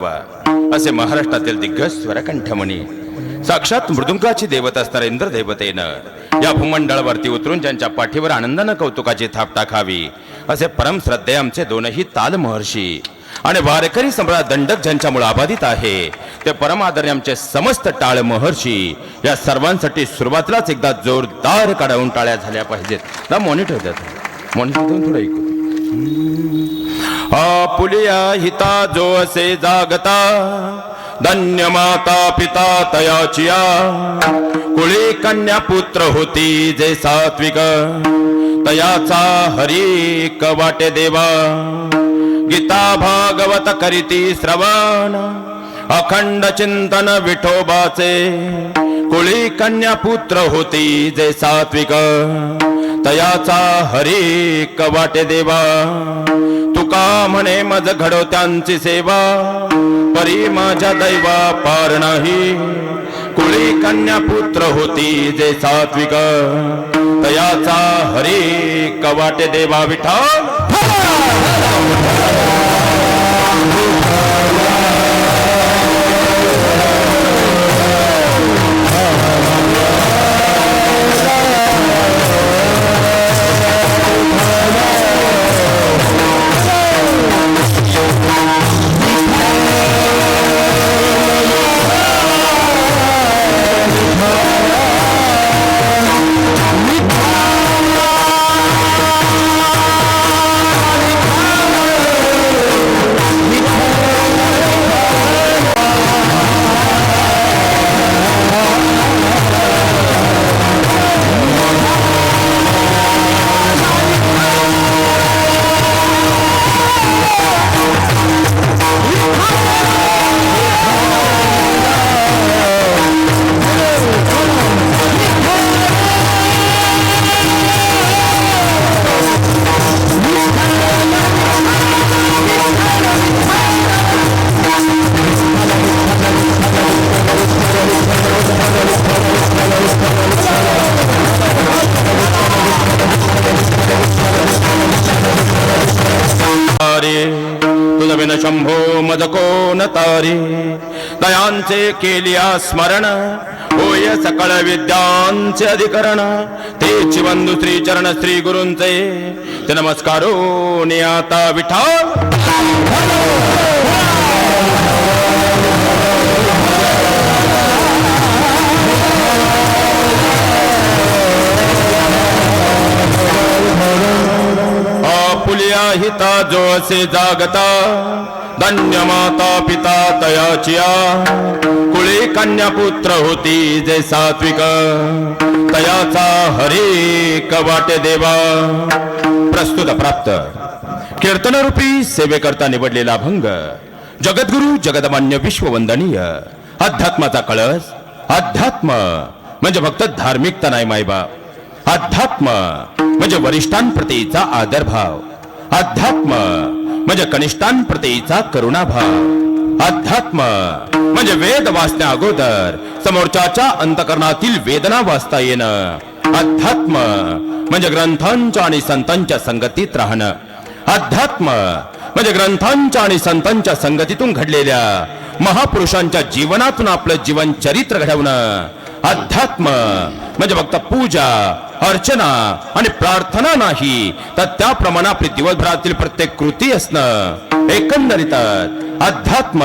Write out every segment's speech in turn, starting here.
असे महाराष्ट्रातील दिग्गज स्वरकंठमणी साक्षात मृदुंगाची देवता असणाऱ्या इंद्रदेवतेनं या भूमंडळावरती उतरून ज्यांच्या पाठीवर आनंदानं कौतुकाची थाप टाकावी असे परम श्रद्धेय आमचे दोनही ताल महर्षी आणि वारकरी सम्राट दंडक ज्यांच्यामुळे आबाधित आहे ते परम आदरणीय आमचे समस्त टाळ महर्षी या सर्वांसाठी सुरुवातीलाच एकदा जोरदार काढून टाळ्या झाल्या पाहिजेत ना. मॉनिटर देतात मॉनिटर देऊन थोडं ऐकू. आपुलिया हिता जो असे जागता धन्य माता पिता तयाचिया कुळी कन्या पुत्र होती जे सात्विक तयाचा हरी वाटे देवा गीता भागवत करीती श्रवण अखंड चिंतन विठोबाचे कुळी कन्या पुत्र होती जे सात्विक तयाचा हरी वाटे देवा तुका म्हणे मज घडो त्यांची सेवा परी माझ्या दैवा पार नाही कुळी कन्या पुत्र होती जे सात्विक तयाचा हरी वाटे देवा विठ्ठल. शंभो मद कोण तारी दयांचे केलिया स्मरण होय सकळ विद्यांचे अधिकरण तेची बंधू श्री चरण श्री गुरूंचे ते नमस्कारो नियाता विठ्ठल. आपुलिया हिता जो असे जागता धन्य माता पिता तयाचिया कुळी कन्या पुत्र होती जे सात्विक तयाचा हरी वाटे देवा. प्रस्तुत प्राप्त कीर्तनरूपी सेवेकरता निवडलेला भंग जगद्गुरु जगदमान्य विश्ववंदनीय अध्यात्माचा कळस. अध्यात्म म्हणजे फक्त धार्मिकता नाही मायबा. अध्यात्म म्हणजे वरिष्ठांप्रतीचा आदरभाव. अध्यात्म म्हणजे कनिष्ठांप्रतीचा करुणाभाव. अध्यात्म म्हणजे वेद वाचण्या अगोदर समोरच्याच्या अंतकरणातील वेदना वाचता येणं. अध्यात्म म्हणजे ग्रंथांच्या आणि संतांच्या संगतीत राहणं. अध्यात्म म्हणजे ग्रंथांच्या आणि संतांच्या संगतीतून घडलेल्या महापुरुषांच्या जीवनातून आपलं जीवन चरित्र घडवणं. अध्यात्म म्हणजे फक्त पूजा अर्चना आणि प्रार्थना नाही तर त्याप्रमाणे आपली दिवसभरातील प्रत्येक कृती असणं. एकंदरीत अध्यात्म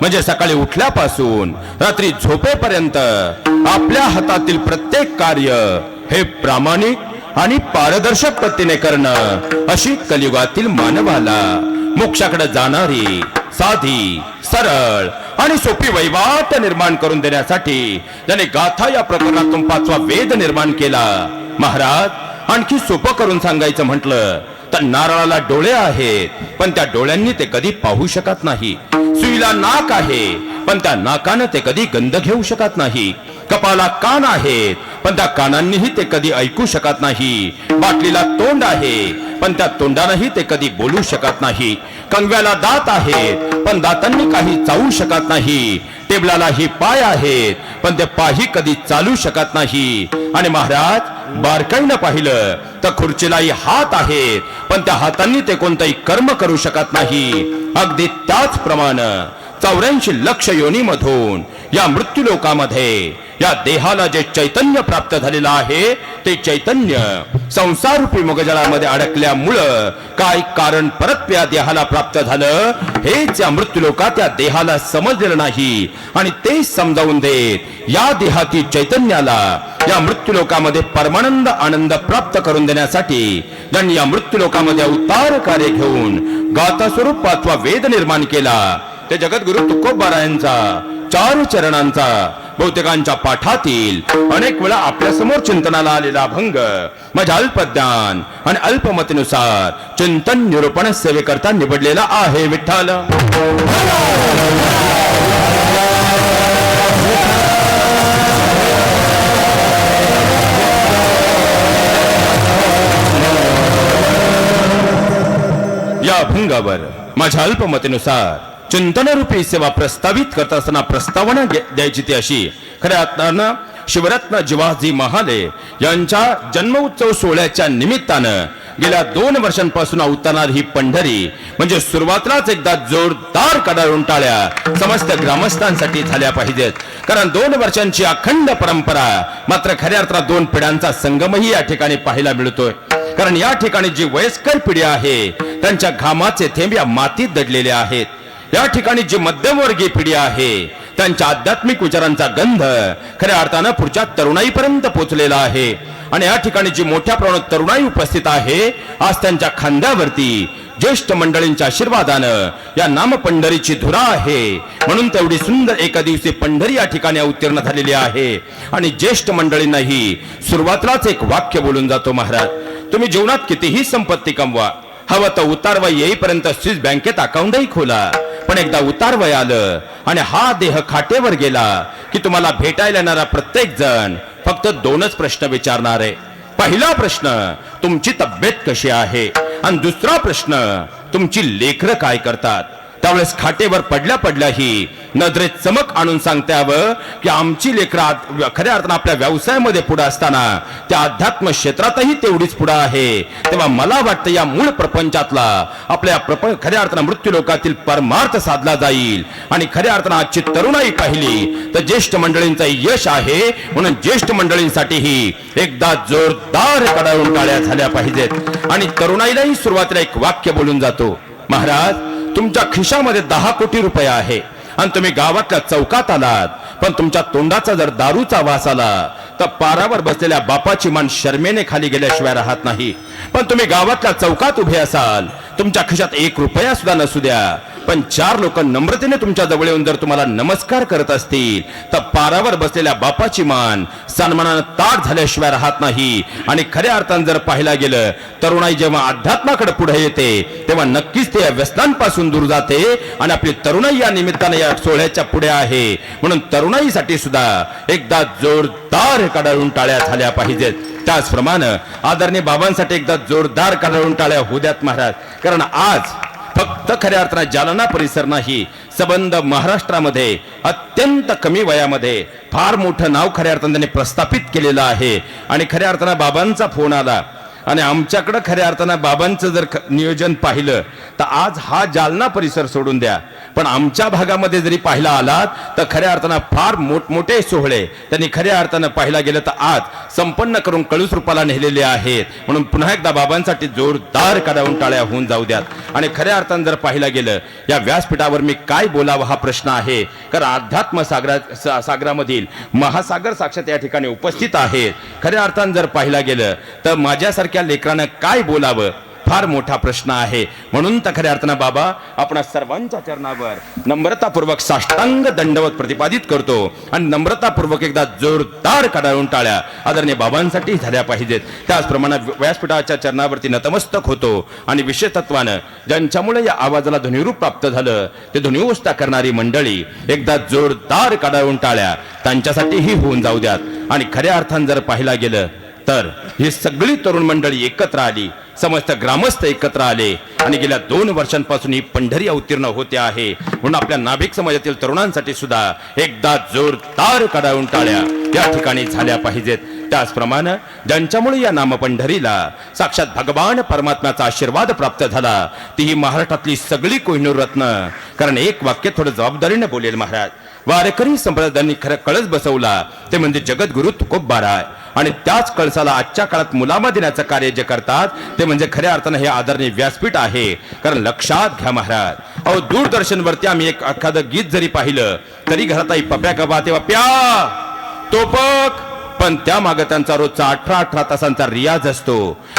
म्हणजे सकाळी उठल्यापासून रात्री झोपेपर्यंत आपल्या हातातील प्रत्येक कार्य हे प्रामाणिक आणि पारदर्शक पद्धतीने करणं. अशी कलियुगातील मानवाला मोक्षाकडे जाणारी साधी सरळ आणि सोपी वैवाट निर्माण करून देण्यासाठी ज्याने गाथा या प्रकरणातून 5वा वेद निर्माण केला. महाराज आणखी सोपं करून सांगायचं म्हटलं तर नारळाला डोळे आहेत पण त्या डोळ्यांनी ते कधी पाहू शकत नाही. सुईला नाक आहे पण त्या नाकानं ते कधी गंध घेऊ शकत नाही. कपाला कान आहेत पण त्या कानांनीही ते कधी ऐकू शकत नाही. बाटलीला तोंड आहे पण त्या तोंडानेही ते कधी बोलू शकत नाही. कंगव्याला दात आहेत पण दातांनी काही चावू शकत नाही. टेबलालाही पाय आहेत पण ते पायही कधी चालू शकत नाही. आणि महाराज बारकाईनं पाहिलं तर खुर्चीलाही हात आहेत पण त्या हातांनी ते कोणतंही कर्म करू शकत नाही. अगदी त्याचप्रमाणे 84 लक्ष योनीमधून या मृत्यूलोकामध्ये या देहाला जे चैतन्य प्राप्त झालेलं आहे ते चैतन्य संसारूपी मगजळामध्ये अडकल्यामुळं काय कारण परत या देहाला प्राप्त झालं हेच या मृत्यूलोकात या देहाला समजलेलं नाही आणि ते समजावून देत या देहाती चैतन्याला या मृत्यूलोकामध्ये परमानंद आनंद प्राप्त करून देण्यासाठी ज्यांनी या मृत्यूलोकामध्ये अवतार कार्य घेऊन गाथा स्वरूपाचा वेद निर्माण केला ते जगद्गुरु तुकोबारायांचा 4 चरणांचा बहुतेकांच्या पाठातील अनेक वेळा आपल्या समोर चिंतनाला आलेला भंग माझ्या अल्पज्ञान आणि अल्पमतीनुसार चिंतन निरूपण सेवेकरता निवडलेला आहे विठ्ठल. या भंगावर माझ्या अल्पमतीनुसार चिंतनरूपी सेवा प्रस्तावित करत असताना प्रस्तावना द्यायची ती अशी. खऱ्या अर्थानं शिवरत्न जिवाजी महाले यांच्या जन्मोत्सव सोहळ्याच्या निमित्तानं गेल्या 2 वर्षांपासून अवतरणार ही पंढरी म्हणजे सुरुवातीलाच एकदा जोरदार कडाळून टाळ्या समस्त ग्रामस्थांसाठी झाल्या पाहिजेत. कारण 2 वर्षांची अखंड परंपरा मात्र खऱ्या अर्थात 2 पिढ्यांचा संगमही या ठिकाणी पाहायला मिळतोय. कारण या ठिकाणी जी वयस्कर पिढी आहे त्यांच्या घामाचे थेंब या मातीत दडलेले आहेत. या ठिकाणी जी मध्यमवर्गीय पिढी आहे त्यांच्या आध्यात्मिक विचारांचा गंध खऱ्या अर्थानं पुढच्या तरुणाईपर्यंत पोहोचलेला आहे. आणि या ठिकाणी जी मोठ्या प्रमाणात तरुणाई उपस्थित आहे आज त्यांच्या खांद्यावरती ज्येष्ठ मंडळींच्या आशीर्वादानं या नाम पंढरीची धुरा आहे. म्हणून तेवढी सुंदर एकदिवसीय पंढरी या ठिकाणी अवतीर्ण झालेली आहे. आणि ज्येष्ठ मंडळींनाही सुरुवातीलाच एक वाक्य बोलून जातो, महाराज तुम्ही जीवनात कितीही संपत्ती कमवा, हवं तर उतारवय येईपर्यंत स्विस बँकेत अकाउंटही खोला, पण एकदा उतारवय आलं आणि हा देह खाटेवर गेला की तुम्हाला भेटायला येणारा प्रत्येक जण फक्त 2च प्रश्न विचारणार आहे. पहिला प्रश्न तुमची तब्येत कशी आहे आणि दुसरा प्रश्न तुमची लेकरं काय करतात. त्यावेळेस खाटेवर पडल्या पडल्याही नजरेत चमक आणून सांगता यावं की आमची लेकरं खऱ्या अर्थानं आपल्या व्यवसायामध्ये पुढे असताना त्या अध्यात्म क्षेत्रातही तेवढीच पुढे आहे. तेव्हा मला वाटतं या मूळ प्रपंचातला आपल्या खऱ्या अर्थानं मृत्यू लोकातील परमार्थ साधला जाईल. आणि खऱ्या अर्थानं आजची तरुणाई पाहिली तर ज्येष्ठ मंडळींचं यश आहे. म्हणून ज्येष्ठ मंडळींसाठीही एकदा जोरदार कडाळून टाळ्या झाल्या पाहिजेत. आणि तरुणाईलाही सुरुवातीला एक वाक्य बोलून जातो, महाराज तुमच्या खिशामध्ये 10 कोटी रुपये आहे आणि तुम्ही गावातल्या चौकात आलात पण तुमच्या तोंडाचा जर दारूचा वास आला तर पारावर बसलेल्या बापाची मान शर्मेने खाली गेल्याशिवाय राहत नाही. पण तुम्ही गावातल्या चौकात उभे असाल तुमच्या खिशात 1 रुपया सुद्धा नसू द्या पण 4 लोक नम्रतेने तुमच्या जवळ येऊन जर तुम्हाला नमस्कार करत असतील तर पारावर बसलेल्या बापाची मान सन्मानानं ताट झाल्याशिवाय राहत नाही. आणि खऱ्या अर्थानं जर पाहायला गेलं तरुणाई जेव्हा अध्यात्माकडे पुढे येते तेव्हा नक्कीच ते व्यसनांपासून दूर जाते आणि आपली तरुणाई या निमित्ताने या सोहळ्याच्या पुढे आहे. म्हणून तरुणाईसाठी सुद्धा एकदा जोरदार कडाळून टाळ्या झाल्या पाहिजेत. त्याचप्रमाणे आदरणीय बाबांसाठी एकदा जोरदार कडाळून टाळ्या होऊ द्यात महाराज. कारण आज फक्त खऱ्या अर्थानं जालना परिसर नाही संबंध महाराष्ट्रामध्ये अत्यंत कमी वयामध्ये फार मोठं नाव खऱ्या अर्थानं त्यांनी प्रस्थापित केलेलं आहे. आणि खऱ्या अर्थानं बाबांचा फोन आला आणि आमच्याकडे खऱ्या अर्थानं बाबांचं जर नियोजन पाहिलं तर आज हा जालना परिसर सोडून द्या पण आमच्या भागामध्ये जरी पाहिला आलात तर खऱ्या अर्थानं फार मोठमोठे सोहळे त्यांनी खऱ्या अर्थानं पाहिला गेलं तर आज संपन्न करून कळूस रूपाला नेलेले आहेत. म्हणून पुन्हा एकदा बाबांसाठी जोरदार कडाळून टाळ्या होऊन जाऊ द्यात. आणि खऱ्या अर्थानं जर पाहिला गेलं या व्यासपीठावर मी काय बोलावं हा प्रश्न आहे. कारण अध्यात्म सागरामधील महासागर साक्षात या ठिकाणी उपस्थित आहेत. खऱ्या अर्थानं जर पाहिला गेलं तर माझ्यासारख्या लेकरानं काय बोलावं फार मोठा प्रश्न आहे. म्हणून तर खऱ्या अर्थानं बाबा आपण सर्वांच्या चरणावर नम्रतापूर्वक साष्टांग दंडवत प्रतिपादित करतो आणि नम्रतापूर्वक एकदा जोरदार कडाळून टाळ्या आदरणीय बाबांसाठी झाल्या पाहिजेत. त्याचप्रमाणे व्यासपीठाच्या चरणावरती नतमस्तक होतो आणि विशेषत्वानं ज्यांच्यामुळे या आवाजाला ध्वनिरूप प्राप्त झालं ते ध्वनिवस्था करणारी मंडळी एकदा जोरदार कडाळून टाळ्या त्यांच्यासाठीही होऊन जाऊ द्यात. आणि खऱ्या अर्थानं जर पाहिला गेलं तर ही सगळी तरुण मंडळी एकत्र आली, समस्त ग्रामस्थ एकत्र आले आणि गेल्या 2 वर्षांपासून ही पंढरी अवतीर्ण होते आहे. म्हणून आपल्या नाभिक समाजातील तरुणांसाठी सुद्धा एकदा जोरदार कडाळून टाळ्या या ठिकाणी झाल्या पाहिजेत. त्याचप्रमाणे ज्यांच्यामुळे या नामपंढरीला साक्षात भगवान परमात्म्याचा आशीर्वाद प्राप्त झाला ती ही महाराष्ट्रातली सगळी कोहिनूर रत्न. कारण एक वाक्य थोडं जबाबदारीने बोलेल महाराज. वारकरी संप्रदायांनी खरं कळस बसवला ते म्हणजे जगद्गुरु तुकोबाराय. आणि त्याच कळसाला आजच्या काळात मुलामा देण्याचं कार्य जे करतात ते म्हणजे खऱ्या अर्थानं हे आदरणीय व्यासपीठ आहे. कारण लक्षात घ्या महाराज, अहो दूरदर्शनवरती आम्ही एखादं गीत जरी पाहिलं तरी घरात आई पप्या का बाते पप्या तोपक, पण त्या मागे त्यांचा रोजचा 18 तासांचा रियाज असतो.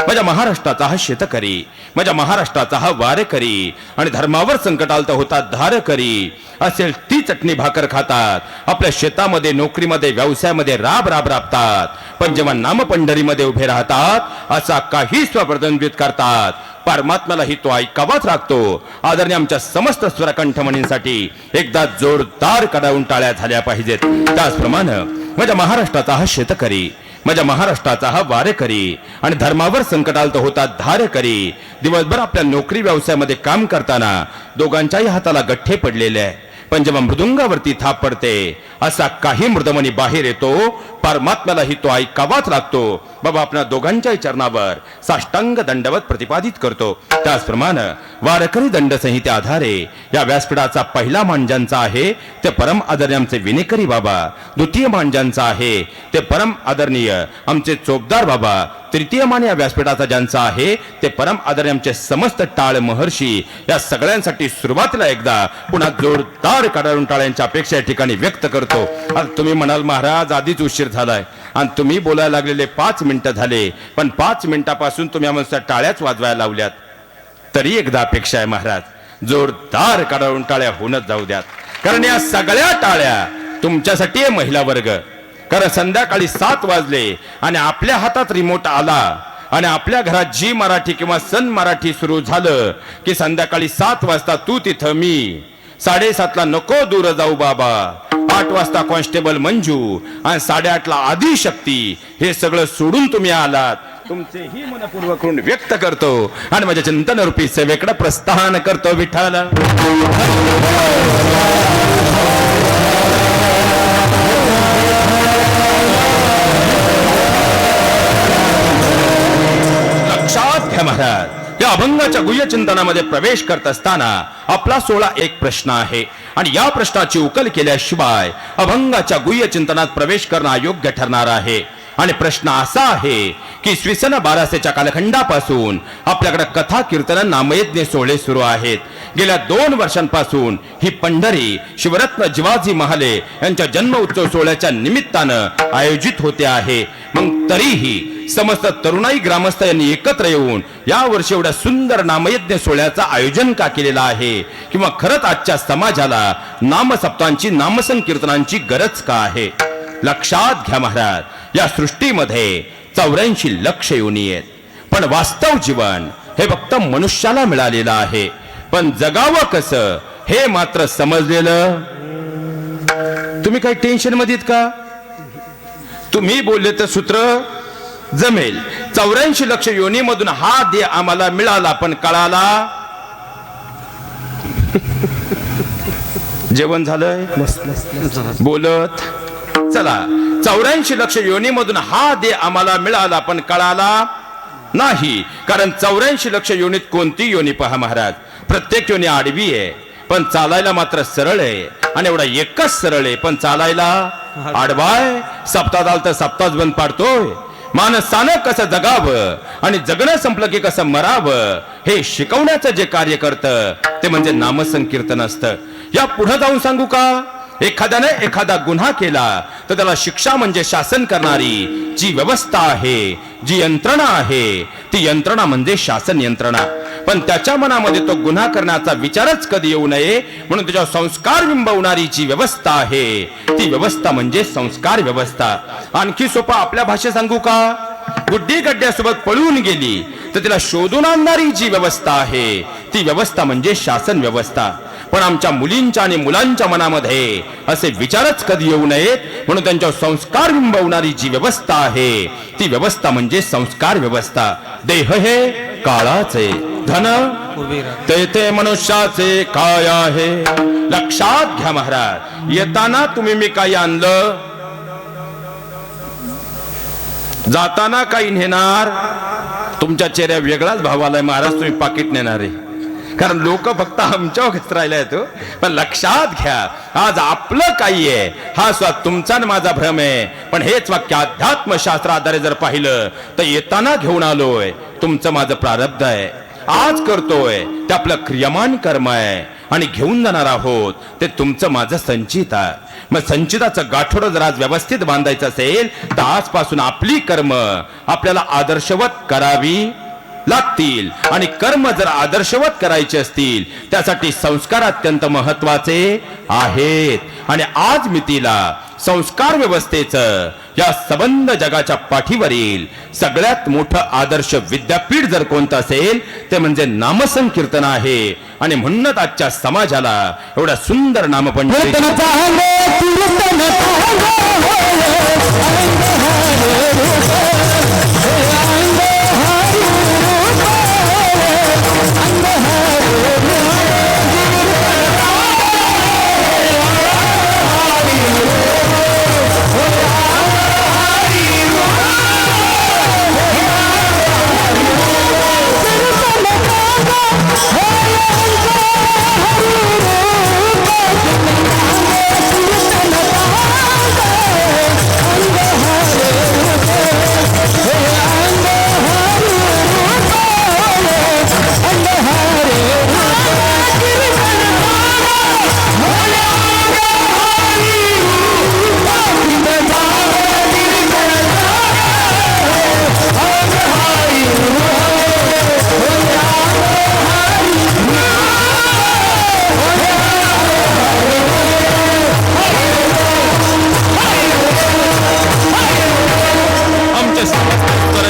माझ्या महाराष्ट्राचा हा शेतकरी, माझ्या महाराष्ट्राचा हा वारकरी आणि धर्मावर संकट आलं तर होता धारकरी असेल ती चटणी भाकर खातात. आपल्या शेतामध्ये, नोकरीमध्ये, व्यवसायामध्ये राब राबतात. पण जेव्हा नामपंढरीमध्ये उभे राहतात असा काही स्वप्रतिबिंबित करतात. परमात्म्यालाही तो ऐकावाच लागतो. आदरणीय आमच्या समस्त स्वरकंठमणींसाठी एकदा जोरदार कडावून टाळ्या झाल्या पाहिजेत. त्याचप्रमाणे माझ्या महाराष्ट्राचा हा शेतकरी, माझ्या महाराष्ट्राचा हा वारकरी आणि धर्मावर संकट आलं तर होता धारकरी दिवसभर आपल्या नोकरी व्यवसायामध्ये काम करताना दोघांच्याही हाताला गठ्ठे पडलेले आहे. पण जेव्हा मृदुंगावरती थाप पडते असा काही मृदमनी बाहेर येतो. परमात्म्यालाही तो ऐकावाच लागतो. बाबा आपल्या दोघांच्याही चरणावर साष्टांग दंडवत प्रतिपादित करतो. त्याचप्रमाणे वारकरी दंड संहिते आधारे या व्यासपीठाचा पहिला मान ज्यांचा आहे ते परम आदरणीय आमचे विनेकरी बाबा, द्वितीय मान ज्यांचा आहे ते परम आदरणीय आमचे चोपदार बाबा, तृतीय मान या व्यासपीठाचा ज्यांचा आहे ते परम आदरणीय आमचे समस्त टाळ महर्षी. या सगळ्यांसाठी सुरुवातीला एकदा पुन्हा जोरदार कडाळून टाळ्यांच्या अपेक्षा या ठिकाणी व्यक्त करतो. आता तुम्ही म्हणाल महाराज आधीच उशीर झालाय आणि तुम्ही बोलायला लागलेले 5 मिनिटं झाले, पण 5 मिनिटापासून तुम्ही आम्हाला टाळ्याच वाजवायला लावल्यात. तरी एकदा अपेक्षा आहे महाराज, जोरदार कडाळून टाळ्या होणच जाऊ द्यात. कारण या सगळ्या टाळ्या तुमच्यासाठी आहे महिला वर्ग. कारण संध्याकाळी 7 वाजले आणि आपल्या हातात रिमोट आला आणि आपल्या घरात जी मराठी किंवा सन मराठी सुरू झालं की संध्याकाळी 7 वाजता तू तिथं, मी 7:30ला नको दूर जाऊ बाबा, 8 वाजता कॉन्स्टेबल मंजू आणि 8:30ला आदिशक्ती, हे सगळं सोडून तुम्ही आलात. तुमचेही मनपूर्वक ऋण व्यक्त करतो आणि माझ्या चिंतन रूपी सेवेकडे प्रस्थान करतो. विठ्ठल लक्षात घ्या महाराज, या अभंगाच्या गुह्य चिंतनामध्ये प्रवेश करत असताना आपला 16 एक प्रश्न आहे आणि या प्रश्नाची उकल केल्याशिवाय अभंगाच्या गुह्य चिंतनात प्रवेश करणं अयोग्य ठरणार आहे. आणि प्रश्न असा आहे की इसवी सन 1200च्या कालखंडापासून आपल्याकडे कथा, कीर्तन, नामयज्ञ सोहळे सुरू आहेत. गेल्या 2 वर्षांपासून ही पंढरी शिवरत्न जिवाजी महाले यांच्या जन्म उत्सव सोहळ्याच्या निमित्तानं आयोजित होते आहे. मग तरीही समस्त तरुणाई ग्रामस्थ यांनी एकत्र येऊन या वर्षी एवढ्या सुंदर नामयज्ञ सोहळ्याचं आयोजन का केलेलं आहे? किंवा खरंच आजच्या समाजाला नामसप्तांची, नामसंकीर्तनांची गरज का आहे? लक्षात घ्या महाराज, या सृष्टीमध्ये 84 लक्ष योनी आहेत, पण वास्तव जीवन हे फक्त मनुष्याला मिळालेलं आहे. पण जगावं कसं हे मात्र समजलेलं. तुम्ही काही टेन्शन मध्ये का? तुम्ही बोलले तर सूत्र जमेल. 84 लक्ष योनीमधून हा देह आम्हाला मिळाला, पण कळाला जेवण झालंय बोलत चला. 84 लक्ष योनीमधून हा देह आम्हाला मिळाला, पण कळाला नाही. कारण 84 लक्ष योनीत कोणती योनी पहा महाराज, प्रत्येक योनी आडवी आहे पण चालायला मात्र सरळ आहे. आणि एवढा एकच सरळ आहे पण चालायला आडवाय. सप्ताह आल तर सप्ताह बंद पाडतोय. माणसानं कसं जगावं आणि जगणं संपलं की कसं मरावं हे शिकवण्याचं जे कार्य करतं ते म्हणजे नामसंकीर्तन असतं. या पुढे जाऊन सांगू का, एखाद्याने एखादा गुन्हा केला तर त्याला शिक्षा म्हणजे शासन करणारी जी व्यवस्था आहे, जी यंत्रणा आहे, ती यंत्रणा म्हणजे शासन यंत्रणा. पण त्याच्या मनामध्ये तो गुन्हा करण्याचा विचारच कधी येऊ नये म्हणून त्याच्या संस्कार बिंबवणारी जी व्यवस्था आहे ती व्यवस्था म्हणजे संस्कार व्यवस्था. आणखी सोपा आपल्या भाषेत सांगू का, गुड्डी गड्ड्यासोबत पळून गेली तर तिला शोधून आणणारी जी व्यवस्था आहे ती व्यवस्था म्हणजे शासन व्यवस्था. पण आमच्या मुलींच्या आणि मुलांच्या मनामध्ये असे विचारच कधी येऊ नयेत म्हणून त्यांच्या संस्कार बिंबवणारी जी व्यवस्था आहे ती व्यवस्था म्हणजे संस्कार व्यवस्था. देह हे काळाचे, धन ते मनुष्याचे काय आहे. लक्षात घ्या महाराज, येताना तुम्ही मी काही आणलं जाताना काही नेणार? तुमच्या चेहऱ्या वेगळाच भाव आलाय महाराज, तुम्ही पाकिट नेणार आहे. कारण लोक फक्त आमच्यावरच राहिले आहेत. पण लक्षात घ्या, आज आपलं काही आहे हा स्वतः तुमचा आणि माझा भ्रम आहे. पण हेच वाक्य अध्यात्मशास्त्र आधारे जर पाहिलं तर येताना घेऊन आलोय, तुमचं माझं प्रारब्ध आहे. आज करतोय ते आपलं क्रियमान कर्म आहे आणि घेऊन जाणार आहोत ते तुमचं माझं संचित आहे. मग संचिताचं गाठोडं जर आज व्यवस्थित बांधायचं असेल तर आजपासून आपली कर्म आपल्याला आदर्शवत करावी लागतील. आणि कर्म जर आदर्शवत करायचे असतील त्यासाठी संस्कार अत्यंत महत्वाचे आहेत. आणि आज मितीला संस्कार व्यवस्थेचं या संबंध जगाच्या पाठीवरील सगळ्यात मोठं आदर्श विद्यापीठ जर कोणतं असेल ते म्हणजे नामसंकीर्तन आहे. आणि म्हणूनच आजच्या समाजाला एवढा सुंदर नामपंडित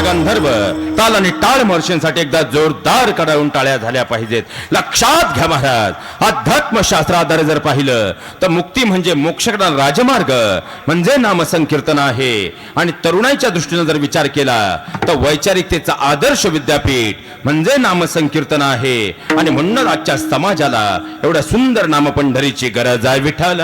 गंधर्व ताल आणि टाळ महर्षींसाठी एकदा जोरदार कडावून टाळ्या झाल्या पाहिजेत. लक्षात घ्या महाराज, अध्यात्मशास्त्र आधारे जर पाहिलं तर मुक्ती म्हणजे मोक्षकडा राजमार्ग म्हणजे नामसंकीर्तन आहे. आणि तरुणाईच्या दृष्टीने जर विचार केला तर वैचारिकतेचा आदर्श विद्यापीठ म्हणजे नामसंकीर्तन आहे. आणि म्हणूनच आजच्या समाजाला एवढ्या सुंदर नामपंढरीची गरज आहे. विठ्ठल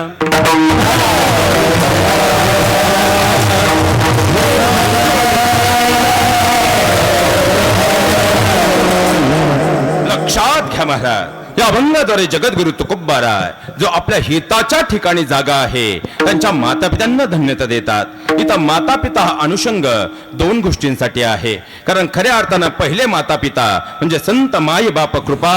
लक्षात घ्या महाराज, या अभंगाद्वारे जगद्गुरु तुकोबाराय जो आपल्या हिताच्या ठिकाणी जागा आहे त्यांच्या मातापित्यांना धन्यता देतात. इथं मातापिता हा अनुषंग दोन गोष्टींसाठी आहे. कारण खऱ्या अर्थानं पहिले मातापिता म्हणजे संत माय बाप कृपा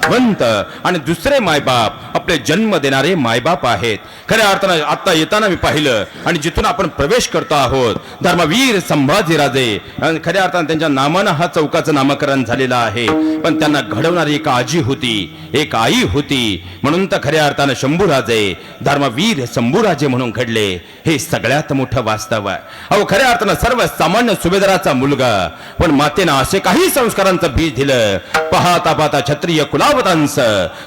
वंत आणि दुसरे मायबाप आपले जन्म देणारे मायबाप आहेत. खऱ्या अर्थानं आता येताना मी पाहिलं आणि जिथून आपण प्रवेश करतो आहोत धर्मवीर संभाजीराजे, खऱ्या अर्थानं त्यांच्या नामानं हा चौकाचं नामकरण झालेलं आहे. पण त्यांना घडवणारी एक आजी होती, एक आई होती. म्हणून तर खऱ्या अर्थानं शंभूराजे धर्मवीर शंभूराजे म्हणून घडले. हे सगळ्यात मोठं वास्तव आहे. अहो खऱ्या अर्थानं सर्वसामान्य सुभेदाराचा मुलगा, पण मातेनं असे काही संस्कारांचं बीज दिलं. पाहता पाहता क्षत्रिय कुलावतांस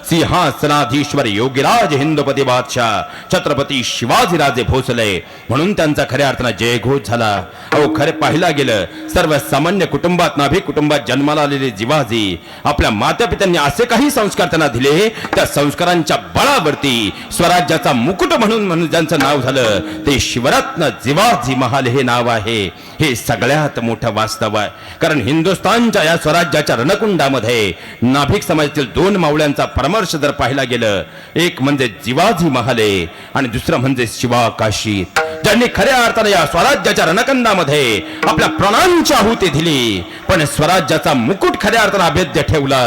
सिंहासनाधीश्वर योगीराज हिंदुपती बादशाह छत्रपती शिवाजीराजे भोसले म्हणून त्यांचा खऱ्या अर्थानं जयघोष झाला. अहो खरे पाहिला गेलं सर्वसामान्य कुटुंबात नाभिक कुटुंबात जन्माला आलेले जिवाजी आपल्या मातापित्यांनी असे काही संस्कार त्यांना दिले, त्या संस्कारांच्या बळावरती स्वराज्याचा मुकुट म्हणून ज्यांचं नाव झालं ते शिवरत्न जिवाजी महाल हे नाव आहे. हे सगळ्यात मोठं वास्तव आहे. कारण हिंदुस्थानच्या या स्वराज्याच्या रणकुंडामध्ये नाभिक समाजातील दोन मावळ्यांचा परामर्श जर पाहिला गेलं, एक म्हणजे जिवाजी महाले आणि दुसरं म्हणजे शिवाकाशी, ज्यांनी खऱ्या अर्थाने या स्वराज्याच्या रणकंदामध्ये आपल्या प्राणांची आहुती दिली. पण स्वराज्याचा मुकुट खऱ्या अर्थाने अभेद्य ठेवला.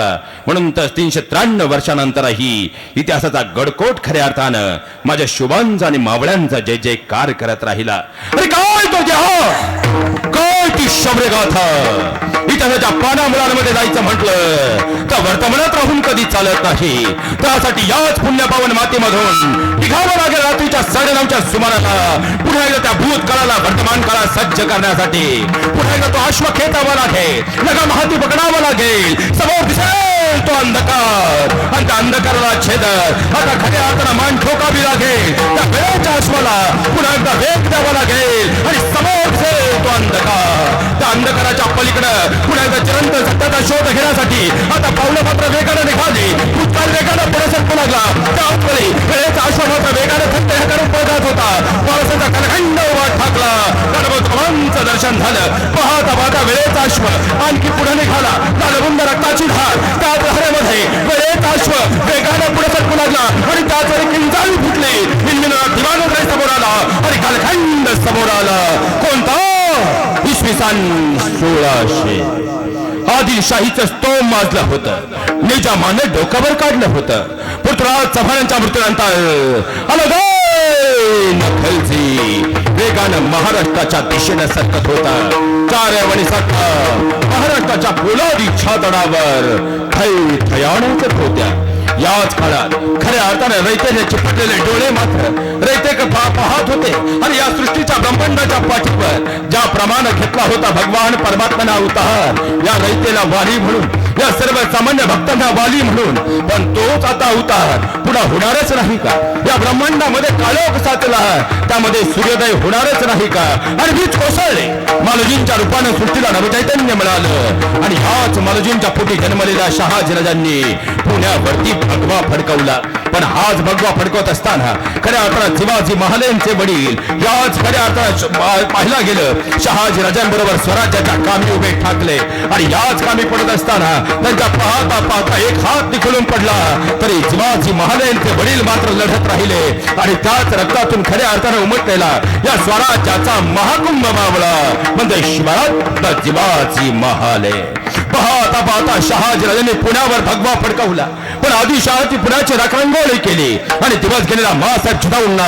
म्हणून तर 393 वर्षानंतरही इतिहासाचा गडकोट खऱ्या अर्थानं माझ्या शुभांचा आणि मावळ्यांचा जय जयकार करत राहिला. अरे काय तो काय ती शौर्यगाथा. इतिहासाच्या पानामुलांमध्ये जायचं म्हटलं तर वर्तमानात राहून कधी चालत नाही. त्यासाठी याच पुण्यपावन मातीमधून निघावं लागेल रात्रीच्या 9:30च्या सुमाराला. पुन्हा एकदा त्या भूतकाळाला वर्तमान काळात सज्ज करण्यासाठी पुन्हा एकदा तो अश्व खेचावा लागेल, लगा हाती पकडावा लागेल. समोर दिसेल तो अंधकार आणि त्या अंधकाराला छेदत आता खऱ्या अर्थानं मान ठोकावी लागेल. त्या वेळेच्या अश्वाला पुन्हा एकदा वेग द्यावा लागेल आणि समोर दिसेल तो अंधकार. त्या अंधकाराच्या पलीकडं पुन्हा एकदा चिरंत सत्याचा शोध घेण्यासाठी आता पावलं मात्र वेगानं निघाली. भूतकाळ वेगानं पुढे सरकू लागला. त्यावेळी वेळेचा अश्व मात्र वेगानं थट्ट करून पळत होता. पावसाचा कलखंड उभा ठाकला. गणपतीचं दर्शन झालं. सन 1600 आदिलशाहीचं स्तोम माजलं होतं. निजामाने डोक्यावर काढलं होतं. पृथ्वीराज चव्हाणांच्या मृत्यूनंतर अलगै नखलजी वेगानं महाराष्ट्राच्या दिशेनं सरकत होता. चाऱ्यावणी सत्ता महाराष्ट्राच्या पोलादी छातडावर थैथयाण्यात होत्या. याच काळात खऱ्या अर्थाने रयतेने चिपटलेले डोळे मात्र रयते पाहत होते आणि या सृष्टीच्या ब्रह्मांडाच्या पाठीवर ज्याप्रमाणे घेतला होता भगवान परमात्म्याचा अवतार, या रयतेला वाली म्हणून, या सर्व सामान्य भक्तांना वाली म्हणून, पण तोच आता अवतार पुढे होणारच नाही का? या ब्रह्मांडामध्ये कालोख साचला, त्यामध्ये सूर्योदय होणारच नाही का? आणि वीज कोसळले. मालोजींच्या रूपानं सृष्टीला नवचैतन्य मिळालं आणि ह्याच मालोजींच्या पोटी जन्मलेल्या शहाजीराजांनी पुण्यावरती भगवा फडकवला. पण हाच भगवा फडकवत असताना खऱ्या अर्थात शिवाजी महाराजांचे वडील याच खऱ्या अर्थात पाहिला गेलं शहाजी राजांबरोबर स्वराज्याच्या कामी उभे ठाकले आणि याच कामी पडत असताना त्यांच्या पाहता पाहता एक हात निखळून पडला, तरी शिवाजी महाराजांचे वडील मात्र लढत राहिले आणि त्याच रक्तातून खऱ्या अर्थाने उमटलेला या स्वराज्याचा महाकुंभ मावळा म्हणजे शिवाजी महाले. पाहता पाहता शहाजी राजांनी पुण्यावर भगवा फडकवला, पण आदिलशहाची पुण्याची राखणगोळी केली आणि दिवस गेलेला मासाहेब छताऊंना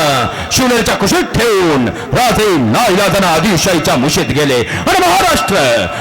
शिवनेरीच्या कुशीत ठेवून राजे नाईलाजाने आदिलशाहीच्या मुशीत गेले आणि महाराष्ट्र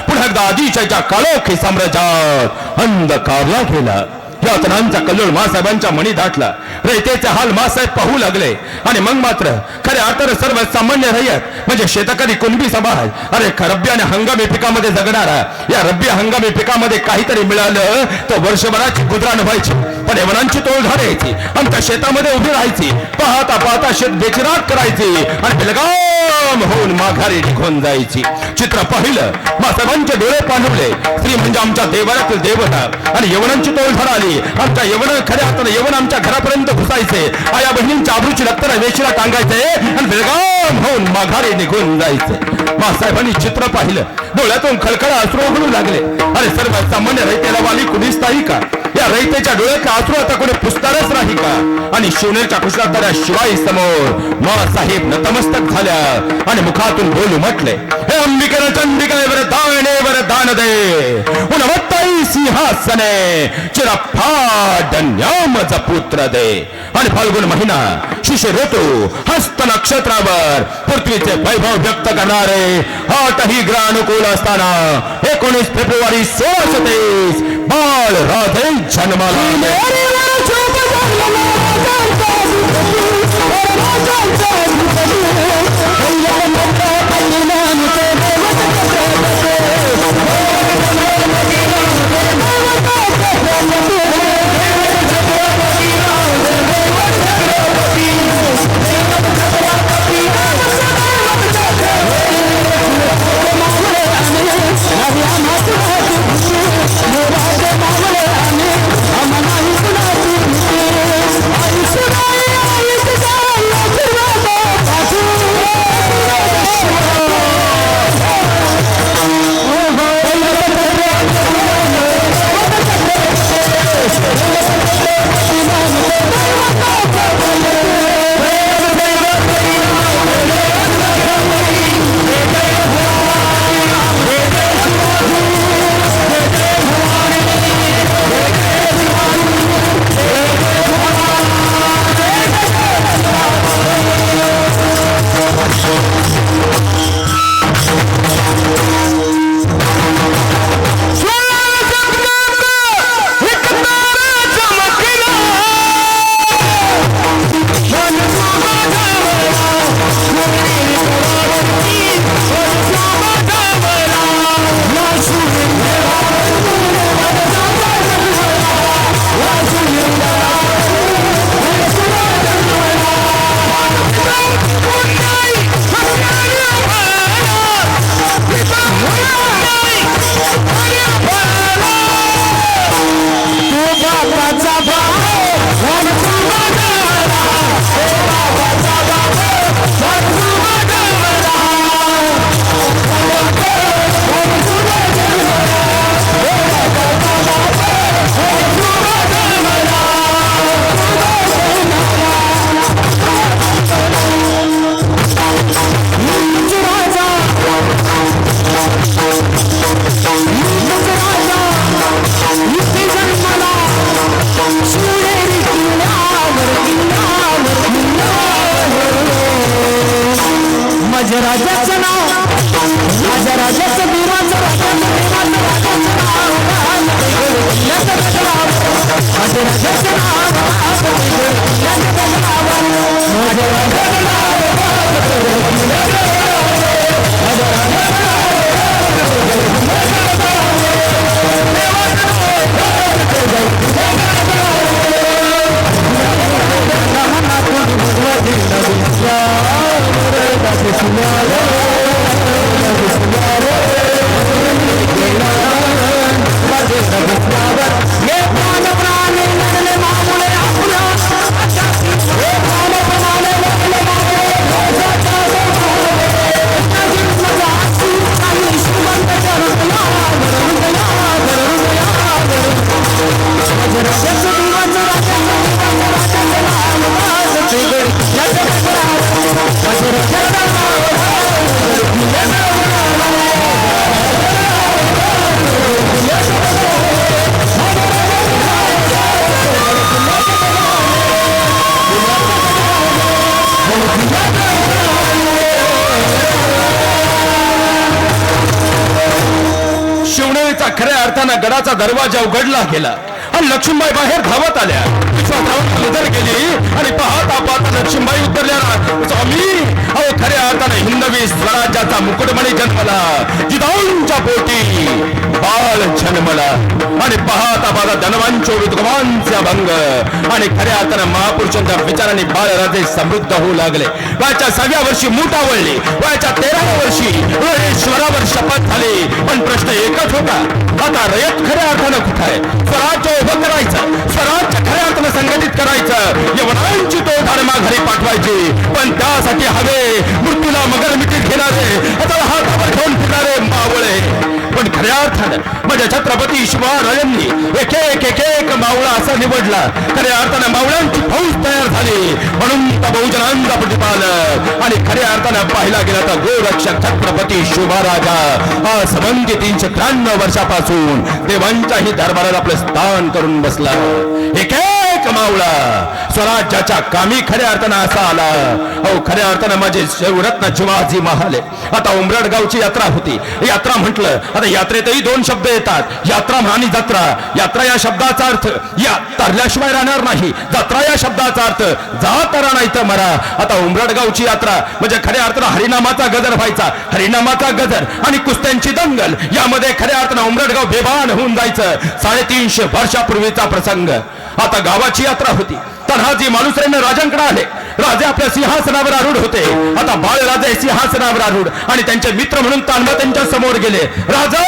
पुन्हा एकदा आदिलशाहीच्या काळोखी साम्राज्यात अंधकारला गेला. यातनांचा कल्लोळ मासाहेबांच्या मणी दाटला. रयतेचे हाल मासाहेब पाहू लागले आणि मग मात्र खऱ्या अर्थाने सर्व सामान्य रयत म्हणजे शेतकरी कुणबी समाज अरे रब्बी आणि हंगामी पिकामध्ये जगणारा, या रब्बी हंगामी पिकामध्ये काहीतरी मिळालं तर वर्षभराची गुजराण व्हायची, पण यवनांची तोल धारायची, आमच्या शेतामध्ये उभी राहायची, पाहता पाहता शेत बेचिराग करायची आणि बेलगाम होऊन माघारी निघून जायची. चित्र पाहिलं, मासाहेबांचे डोळे पाणवले. स्त्री म्हणजे आमच्या देवाऱ्यातील देवता आणि यवनांची तोल धराली. आमच्या यवन खऱ्या अर्थाने यवन आमच्या घरापर्यंत घुसायचे, आया बहिणींच्या आबरूची रक्ताला वेशीला टांगायचे आणि बेलगाम होऊन माघारी निघून जायचे. मासाहेबांनी चित्र पाहिलं, डोळ्यातून खळखळा अश्रू ओघळू लागले. अरे सर्व सामान्य रयतेला वाली कुणीच नाही का? या रयतेच्या डोळ्यातला अश्रू आता कोणी पुसणारच नाही का? आणि शिवनेरच्या कुशलात शिवाई समोर मासाहेब नतमस्तक झाल्या आणि मुखातून बोलू म्हटले, हे अंबिकेने चंडिके वरदान दे, उन्मत्ताई सिंहासने चिरफाड न्यामच पुत्र दे. आणि फाल्गुन महिना शिशिर ऋतू हस्त नक्षत्रावर पृथ्वीचे वैभव व्यक्त करणारे 8ही ग्रहानुकूल असताना 19 फेब्रुवारी 1630 बाळ राधे जन्माला. I'm राजाचं नाव माझ्या राजाचं देवाचं राजाचं नाव माझ्या राजाचं नाव शिवनेरीचा खऱ्या अर्थानं गडाचा दरवाजा उघडला गेला आणि लक्ष्मीबाई बाहेर धावत आल्या. विश्वासरावांची नजर गेली आणि पाहता पाहता लक्ष्मीबाई उतरल्या. स्वामी, अहो खऱ्या अर्थानं हिंदवी स्वराज्याचा मुकुटमणी जन्मला, जिजाऊंच्या पोटी बाळ जन्मला आणि पाहता पाहता धनवांचो विद्वांचा भंग आणि खऱ्या अर्थानं महापुरुषांच्या विचाराने बाळराजे समृद्ध होऊ लागले. वयाच्या 6व्या वर्षी मूठ आवळली. वयाच्या 13व्या वर्षी ईश्वरावर शपथ झाली. पण प्रश्न एकच होता, आता रयत खऱ्या अर्थानं कुठं आहे? स्वराज्य उभं करायचं, स्वराज्य खऱ्या अर्थानं संघटित करायचं, यवनांची तो धर्मा घरी पाठवायची. पण त्यासाठी हवे मृत्यूला मगर मिठीत घेणारे, आता हातावर घेऊन फिरणारे मावळे. पण खऱ्या अर्थानं म्हणजे छत्रपती शिवारायांनी एक एक एक एक मावळा असा निवडला. खऱ्या अर्थानं मावळ्यांची फौज तयार झाली. म्हणून बहुजनांचा प्रतिपालक आणि खऱ्या अर्थानं पाहिला गेला तर गोरक्षक छत्रपती शिवराजा हा संबंधी 393 वर्षापासून देवांच्याही दरबारात आपलं स्थान करून बसला. एक एक मावळा स्वराज्याच्या कामी खऱ्या अर्थानं असा आला. अहो खऱ्या अर्थानं माझे शिवरत्न शिवाजी महाले. आता उमरडगावची यात्रा होती. यात्रा म्हटलं, आता यात्रेतही 2 शब्द येतात, यात्रा आणि जत्रा. यात्रा या शब्दाचा अर्थ या तरल्याशिवाय राहणार नाही. जत्रा या शब्दाचा अर्थ जा तरा नाही तर मरा. आता उमरडगावची यात्रा म्हणजे खऱ्या अर्थानं हरिनामाचा गजर व्हायचा. हरिनामाचा गजर आणि कुस्त्यांची दंगल यामध्ये खऱ्या अर्थानं उमरडगाव बेभान होऊन जायचं. 350 वर्षापूर्वीचा प्रसंग. आता गावाची यात्रा होती. तन्हाजी मालुसरेने राजांकडे आले. राजे आपल्या सिंहासनावर आरूढ होते. आता बाळराजे सिंहासनावर आरूढ आणि त्यांचे मित्र म्हणून तान्हा त्यांच्या समोर गेले. राजा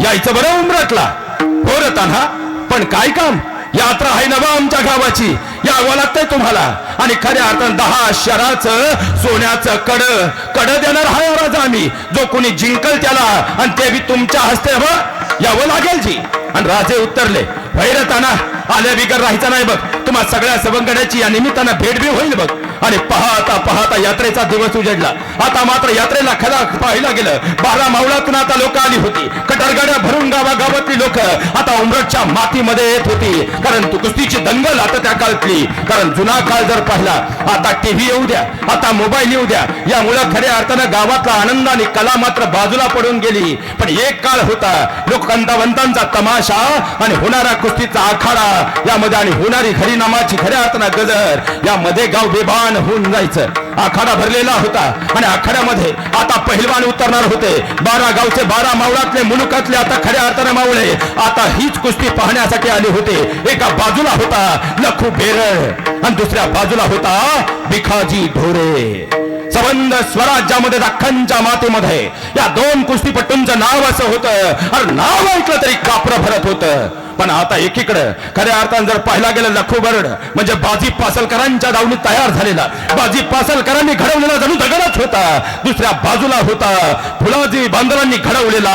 यायचं बरं उमरटला. हो रे तान्हा, पण काय काम? यात्रा आहे नवा आमच्या गावाची, यावं लागतंय तुम्हाला. आणि खऱ्या अर्थानं 10 शराचं सोन्याचं कड देणार हाय राजा आम्ही. जो कोणी जिंकल त्याला आणि ते बी तुमच्या हस्ते यावं लागेल जी. आणि राजे उत्तरले, भैरताना आल्या बिगर राहायचं नाही बघ. तुम्हा सगळ्या सवंगड्याची या निमित्तानं भेट बी होईल बघ. आणि पाहता पाहता यात्रेचा दिवस उजेडला. आता मात्र यात्रेला खरा पाहिला गेलं. 12 मावळातून आता लोक आली होती. कटरगाड्या भरून गावागावातली लोक आता उमरटच्या मातीमध्ये येत होती. कारण कुस्तीची दंगल आता त्या काळातली. कारण जुना काळ जर पाहिला, आता टीव्ही येऊ द्या, आता मोबाईल येऊ द्या, यामुळं खऱ्या अर्थानं गावातला आनंद आणि कला मात्र बाजूला पडून गेली. पण एक काळ होता लोकवंतांचा तमाशा आणि होणारा कुस्तीचा आखाडा यामध्ये आणि होणारी हरिनामाची खऱ्या अर्थानं गजर यामध्ये गाव बेभान होऊन जायचं. आखाडा भरलेला होता आणि आखाड्यामध्ये आता पहिलवान उतरणार होते. 12 गावचे 12 मावळातले मुलुकातले आता खऱ्या अर्थानं मावळे आता हीच कुस्ती पाहण्यासाठी आले होते. एका बाजूला होता लखू बेरळ आणि दुसऱ्या बाजूला होता भिखाजी ढोरे. संबंध स्वराज्यामध्ये दख्खनच्या मातीमध्ये या 2 कुस्तीपट्टूंचं नाव असं होतं आणि नाव ऐकलं तरी कापरं भरत होतं. पण आता एकीकडे खऱ्या अर्थानं जर पाहिला गेलं लखू बरड म्हणजे बाजी पासलकरांच्या दावणीत तयार झालेला, बाजी पासलकरांनी घडवलेला जणू दगडच होता. दुसऱ्या बाजूला होता फुलाजी बांदरांनी घडवलेला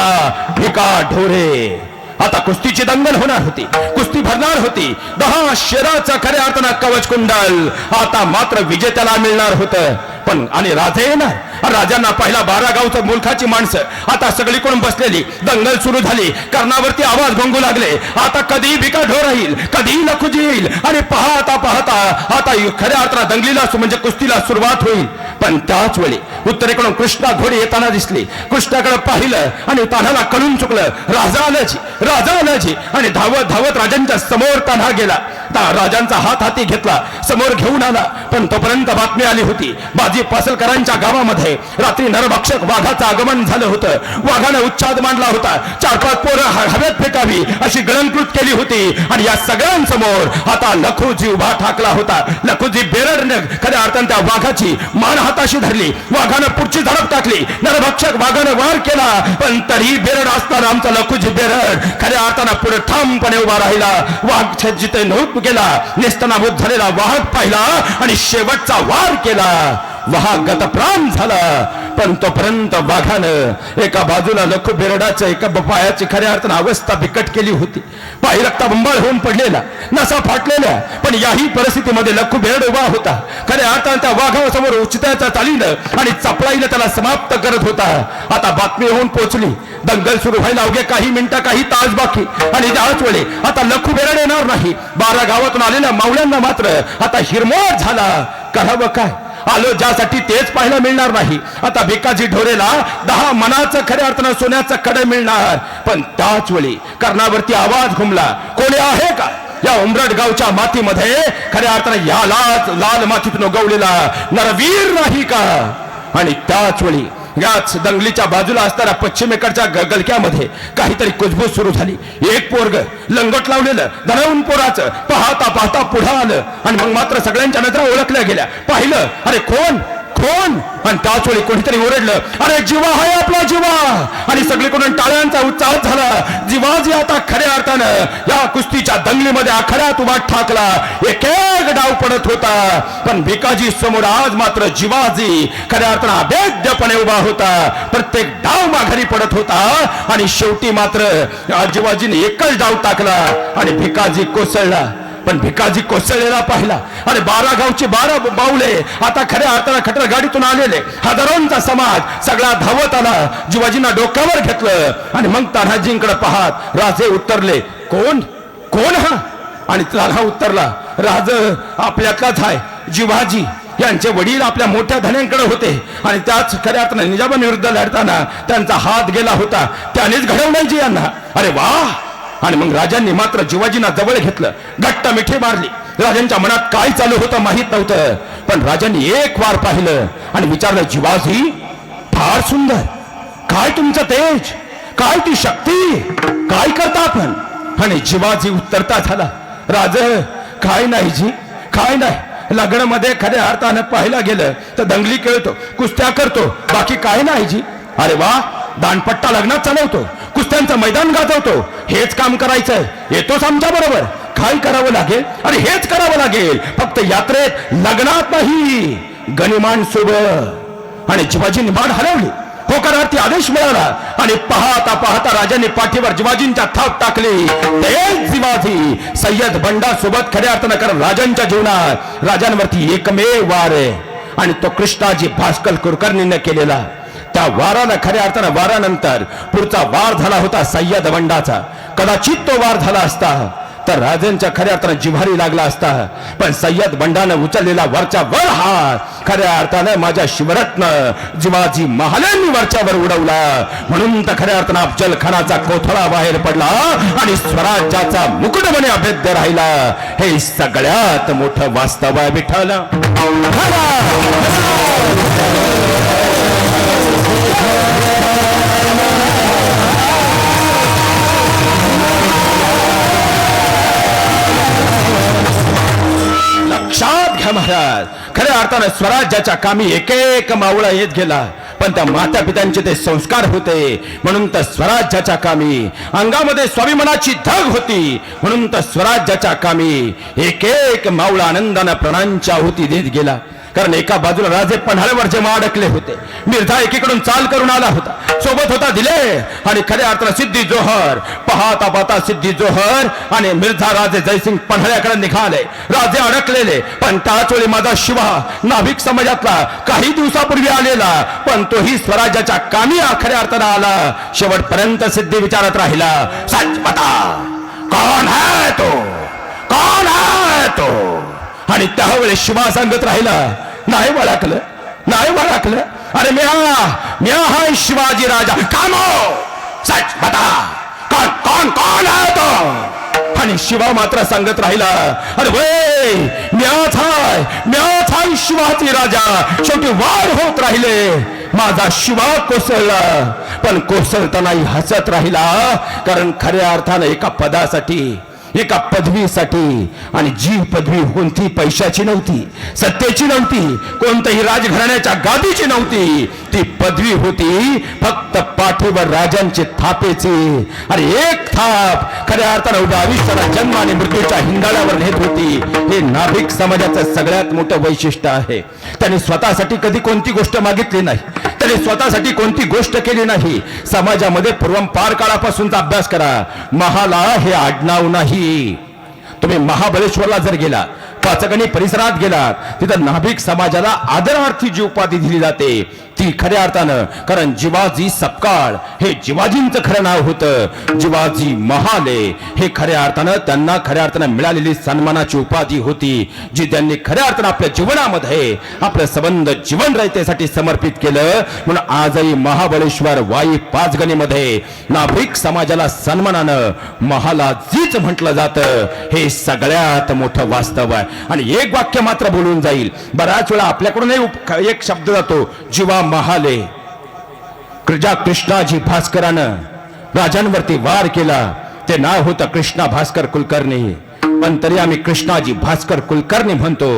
भिका ढोरे. आता कुस्तीची दंगल होणार होती, कुस्ती भरणार होती. 10 शेराचं खऱ्या अर्थानं कवच कुंडल आता मात्र विजेत्याला मिळणार होतं. पण आणि राजे येणार. राजांना पहिला 12 गावचं मुलखाची माणसं आता सगळीकडून बसलेली. दंगल सुरू झाली. कर्णावरती आवाज घोंगू लागले. आता कधी भिका ढोर राहील, कधी लखुजी येईल. आणि पाहता पाहता आता खऱ्या अर्थानं दंगलीला म्हणजे कुस्तीला सुरुवात होईल. पण त्याच वेळी उत्तरेकडून कृष्णा घोडी येताना दिसली. कृष्णाकडे पाहिलं आणि तान्हाला कळून चुकलं, राजा आलाजी. आणि धावत धावत राजांच्या समोर तान्हा गेला. राजांचा हात हाती घेतला, समोर घेऊन आला. पण तोपर्यंत बातमी आली होती, बाजी पासलकरांच्या गावामध्ये रात्री नरभक्षक वाघाचं आगमन झालं होतं. वाघानं उच्छाद मांडला होता. 4-5 पोरं हवेत फेकावी अशी गळंकृत केली होती. आणि या सगळ्यांसमोर आता लखुजी उभा ठाकला होता. लखुजी बेरडनं खऱ्या अर्थानं त्या वाघाची मान हाताशी धरली. वाघानं पुढची झडप टाकली. नरभक्षक वाघानं वार केला, पण तरी बेरड असताना आमचा लखुजी बेरड खऱ्या अर्थानं पुढे ठामपणे उभा राहिला. वाघ जिथे नव्हत गेला, नेस्तनाभूत झालेला वाघ पाहिला आणि शेवटचा वार केला. वाघ गतप्राण झाला. पण तोपर्यंत वाघानं एका बाजूला लखू बेरडाचं एका पायाची खऱ्या अर्थानं अवस्था बिकट केली होती. पाय रक्ताबंबाळ होऊन पडलेला, नसा फाटलेल्या. पण याही परिस्थितीमध्ये लखू बेरड उभा होता. खऱ्या अर्थानं त्या वाघासमोर उचिताच्या चालीनं आणि चपळाईनं त्याला समाप्त करत होता. आता बातमी होऊन पोहोचली, दंगल सुरू व्हायला अवघे काही मिनिटं, काही तास बाकी. आणि त्याच वेळी आता लखू बेरड येणार नाही. 12 गावातून आलेल्या मावळ्यांना मात्र आता हिरमोड झाला. करावं काय? आलो ज्यासाठी तेच पाहायला मिळणार नाही. आता भिकाजी ढोरेला 10 मनाचं खऱ्या अर्थानं सोन्याचं कडे मिळणार. पण त्याच वेळी कर्णावरती आवाज घुमला, कोणी आहे का या उमरड गावच्या मातीमध्ये खऱ्या अर्थानं या लाल मातीतून उगवलेला नरवीर नाही का? आणि त्याच वेळी याच दंगलीच्या बाजूला असणाऱ्या पश्चिमेकडच्या गलक्यामध्ये काहीतरी कुजबूज सुरू झाली. एक पोरग लंगोट लावलेलं धनवून पोराचं पाहता पाहता पुढं आलं. आणि मग मात्र सगळ्यांच्या नजरा ओळखल्या गेल्या. पाहिलं, अरे कोण कोण? आणि त्याच वेळी कोणीतरी ओरडलं, अरे जीवा आहे आपला जीवा. आणि सगळीकडून टाळ्यांचा उत्साह झाला. जीवाजी आता खऱ्या अर्थानं या कुस्तीच्या दंगलीमध्ये आखाड्यात उभा ठाकला. एक एक डाव पडत होता. पण भिकाजी समोर आज मात्र जीवाजी खऱ्या अर्थानं अभेद्यपणे उभा होता. प्रत्येक डाव माघारी पडत होता. आणि शेवटी मात्र जीवाजीने एकच डाव टाकला आणि भिकाजी कोसळला. पण भिकाजी कोसळलेला पाहिला. अरे 12 गावचे 12 बावले आता खऱ्या अर्थानं खटर गाडीतून आलेले हजारोंचा समाज सगळा धावत आला. जीवाजींना डोक्यावर घेतलं. आणि मग तान्हाजींकडे पाहत राजे उत्तरले, कोण कोण हा? आणि तान्हा उत्तरला, राज आपल्यातलाच आहे, जीवाजी. यांचे वडील आपल्या मोठ्या धन्यांकडे होते आणि त्याच खऱ्या अर्थानं निजामाविरुद्ध लढताना त्यांचा हात गेला होता. त्यानेच घडवण्याची यांना. अरे वा. आणि मग राजांनी मात्र जीवाजींना जवळ घेतलं, घट्ट मिठी मारली. राजांच्या मनात काय चालू होतं माहित नव्हतं. पण राजांनी एक वार पाहिलं आणि विचारलं, जीवाजी फार सुंदर, काय तुमचं तेज, काय ती शक्ती, काय करता आपण? आणि जीवाजी उत्तरता झाला, राज काय नाही जी, काय नाही. लग्न मध्ये खऱ्या अर्थानं पाहायला गेलं तर दंगली खेळतो, कुस्त्या करतो, बाकी काय नाही जी. अरे वा. दानपट्टा लग्नात चालवतो, कुस्त्यांचं मैदान गाजवतो, हेच काम करायचंय. येतोच आमच्या बरोबर. काय करावं लागेल? अरे हेच करावं लागेल. फक्त यात्रेत, लग्नात नाही, गनिमान सोबत. आणि जीवाजींनी मान हलवली. होकारार्थी आदेश मिळाला. आणि पाहता पाहता राजांनी पाठीवर जीवाजींच्या थाप टाकली. तेच जीवाजी सय्यद बंडा सोबत खऱ्या अर्थानं कारण राजांच्या जीवनात राजांवरती एकमेव वार आहे. आणि तो कृष्णाजी भास्कर कुलकर्णीने केलेला. त्या वाराला खऱ्या अर्थानं वारानंतर पुढचा वार झाला होता सय्यद बंडाचा. कदाचित तो वार झाला असता तर राजांच्या खऱ्या अर्थानं जिव्हारी लागला असता. पण सय्यद बंडानं उचललेला वरच्या वर हात खऱ्या अर्थानं माझ्या शिवरत्न जीवाजी महालांनी वरच्यावर उडवला. म्हणून तर खऱ्या अर्थानं अफजल खानाचा कोथळा बाहेर पडला आणि स्वराज्याचा मुकुटमणी अभेद्य राहिला. हे सगळ्यात मोठं वास्तव आहे विठ्ठल. लक्षात घ्या महाराज, खऱ्या अर्थानं स्वराज्याच्या कामी एक एक मावळा येत गेला. पण त्या माता पित्यांचे ते संस्कार होते म्हणून तर स्वराज्याच्या कामी. अंगामध्ये स्वाभिमानाची धग होती म्हणून तर स्वराज्याच्या कामी एक एक मावळा आनंदानं प्राणांच्या आहुती देत गेला. कारण एका बाजूला राजे पन्हाळ्यावर जेव्हा अडकले होते, मिर्झा एकीकडून चाल करून आला होता, सोबत होता दिले आणि खऱ्या अर्थानं सिद्धी जोहर. पाहता पाहता सिद्धी जोहर आणि मिर्झा राजे जयसिंग पन्हाळ्याकडे निघाले. राजे अडकलेले. पण त्याच वेळी माझा शिवा नाभिक समाजातला काही दिवसापूर्वी आलेला, पण तोही स्वराज्याच्या कामी खऱ्या अर्थानं आला. शेवटपर्यंत सिद्धी विचारत राहिला, सच बता कौन है तो, कौन है तो. आणि त्यावेळी शिवा सांगत राहिला, नाही वळखलं, नाही वळखलं. अरे म्या हा शिवाजी राजा. कामो सच बता, कौन कौन कौन है तो? आणि शिवा मात्र सांगत राहिला, अरे वय म्याच हाय शिवाजी राजा. शेवटी वार होत राहिले, माझा शिवा कोसळला, पण कोसळतानाही हसत राहिला. कारण खऱ्या अर्थानं एका पदासाठी, एका पदवीसाठी, आणि जी पदवी कोणती पैशाची नव्हती, सत्तेची नव्हती, कोणत्याही राजघराण्याच्या गादीची नव्हती. ती पदवी होती फक्त पाठीवर राजांचे थापेची. आणि एक थाप खऱ्या अर्थानं उभ्या आयुष्याला जन्म आणि मृत्यूच्या हिंदाळ्यावर नेत होती. हे नाभिक समाजाचं सगळ्यात मोठं वैशिष्ट्य आहे. त्यांनी स्वतःसाठी कधी कोणती गोष्ट मागितली नाही, त्यांनी स्वतःसाठी कोणती गोष्ट केली नाही. समाजामध्ये पूर्वंपार काळापासूनचा अभ्यास करा. महाला हे आडनाव नाही. तुम्ही महाबळेश्वरला जर गेला, पाचगणी परिसरात गेलात, तिथं नाभिक समाजाला आदरार्थी जी उपाधी दिली जाते ती खऱ्या अर्थानं, कारण जिवाजी सपकाळ हे जिवाजींचं खरं नाव होतं. जिवाजी महाले हे खऱ्या अर्थानं त्यांना खऱ्या अर्थानं मिळालेली सन्मानाची उपाधी होती, जी त्यांनी खऱ्या अर्थानं आपल्या जीवनामध्ये आपलं संबंध जीवन रयतेसाठी समर्पित केलं. म्हणून आजही महाबळेश्वर वाई पाचगणीमध्ये नाभिक समाजाला सन्मानानं महालाजीच म्हटलं जातं. हे सगळ्यात मोठं वास्तव आहे. आणि एक वाक्य मात्र बोलून जाईल. बऱ्याच वेळा आपल्याकडून एक शब्द जातो, जीवा महाले. ज्या कृष्णाजी भास्करानं राजांवरती वार केला ते नाव होतं कृष्णा भास्कर कुलकर्णी. पण तरी आम्ही कृष्णाजी भास्कर कुलकर्णी म्हणतो.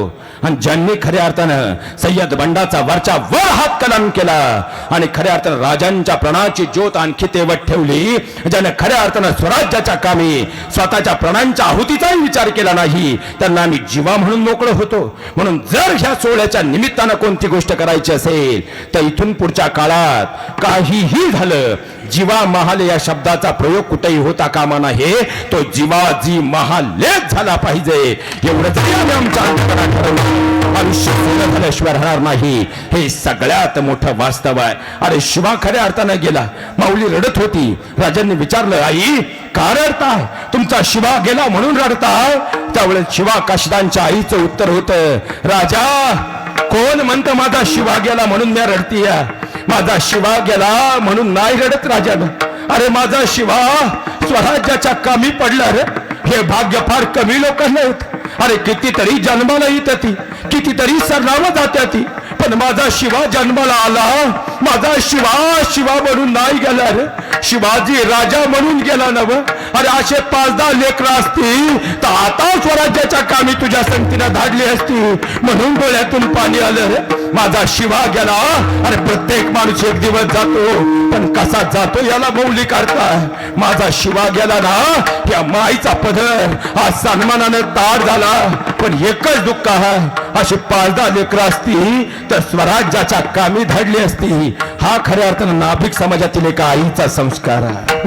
आणि ज्यांनी खऱ्या अर्थानं सय्यद बंडाचा वरच्या वर हात कलम केला आणि खऱ्या अर्थानं राजांच्या प्राणाची ज्योत आणखी तेवत ठेवली, ज्याने खऱ्या अर्थानं स्वराज्याच्या कामी स्वतःच्या प्राणांच्या आहुतीचाही विचार केला नाही, त्यांना आम्ही जीवा म्हणून मोकळं होतो. म्हणून जर ह्या सोहळ्याच्या निमित्तानं कोणती गोष्ट करायची असेल तर इथून पुढच्या काळात काहीही झालं, जीवा महाले या शब्दाचा प्रयोग कुठेही होता कामा नये. तो जीवाजी महालेच झाला पाहिजे. एवढं जरी आम्ही आमच्या अंतकरणात ठरवलं, आयुष्य पूर्ण झाल्याशिवाय राहणार नाही. हे सगळ्यात मोठं वास्तव आहे. अरे शिवा खऱ्या अर्थानं गेला. माऊली रडत होती. राजांनी विचारलं, आई का रडताय? तुमचा शिवा गेला म्हणून रडताय? त्यावेळेस शिवा काशिदांच्या आईचं उत्तर होतं, राजा कोण म्हणतं माझा शिवा गेला म्हणून मी रडतीय? माझा शिवा गेला म्हणून नाही रडत राजानं. अरे माझा शिवा स्वराज्याच्या कामी पडला रे. हे भाग्य फार कमी लोकांना होत. अरे कितीतरी जन्माला येत ती, कितीतरी सरनावं जात्या ती, पण माझा शिवा जन्माला आला. माझा शिवा म्हणून नाही गेला रे, शिवाजी राजा म्हणून गेला नव. अरे असे 5-10 लेकरं असती तर आता स्वराज्याच्या कामी तुझ्या संगतीला धाडली असती. म्हणून डोळ्यातून पाणी आलं रे. माझा शिवा गेला. अरे प्रत्येक माणूस एक दिवस जातो, पण कसा जातो याला मौली काढताय. माझा शिवा गेला ना, या माईचा पदर आज सन्मानानं तार झाला. पण एकच दुःख आहे, अशी 5-10 लेकरं असती तर स्वराज्याच्या कामी धाडली असती. हा खऱ्या अर्थानं नाभिक समाजातील एका आईचा संस्कार आहे.